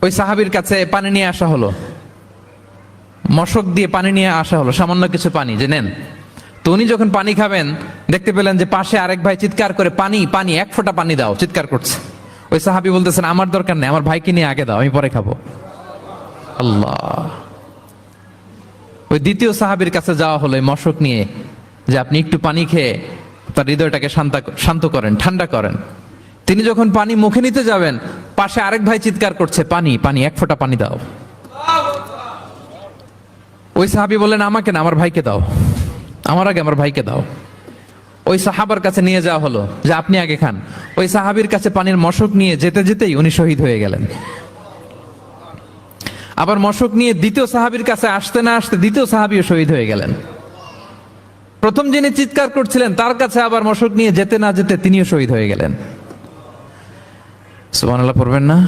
ওই সাহাবীর কাছে পানি নিয়ে আসা হলো, মশক দিয়ে পানি নিয়ে আসা হলো, সামান্য কিছু পানি যে নেন। তো উনি যখন পানি খাবেন দেখতে পেলেন যে পাশে আরেক ভাই চিৎকার করে পানি পানি, এক ফোঁটা পানি দাও, চিৎকার করছে। ওই সাহাবী বলতেছেন আমার দরকার নেই, আমার ভাইকে নিয়ে আগে দাও, আমি পরে খাবো। আল্লাহ। ওই দ্বিতীয় সাহাবীর কাছে যাওয়া হলো এই মশক নিয়ে, যে আপনি একটু পানি খেয়ে তার হৃদয়টাকে শান্ত করেন, ঠান্ডা করেন। তিনি যখন পানি মুখে নিতে যাবেন, পাশে আরেক ভাই চিৎকার করছে পানি পানি, এক ফোঁটা পানি দাও। ওই সাহাবী বললেন আমাকে না, আমার ভাইকে দাও, আমার আগে আমার ভাইকে দাও। ওই সাহাবার কাছে নিয়ে যাওয়া হলো যে আপনি আগে খান। ওই সাহাবীর কাছে পানির মশক নিয়ে যেতে যেতেই উনি শহীদ হয়ে গেলেন। আবার মশক নিয়ে দ্বিতীয় সাহাবীর কাছে আসতে না আসতে দ্বিতীয় সাহাবীও শহীদ হয়ে গেলেন। প্রথম যিনি চিৎকার করছিলেন তার কাছে আবার মশক নিয়ে যেতে না যেতে তিনিও শহীদ হয়ে গেলেন। সুবহানাল্লাহ পড়বেন না?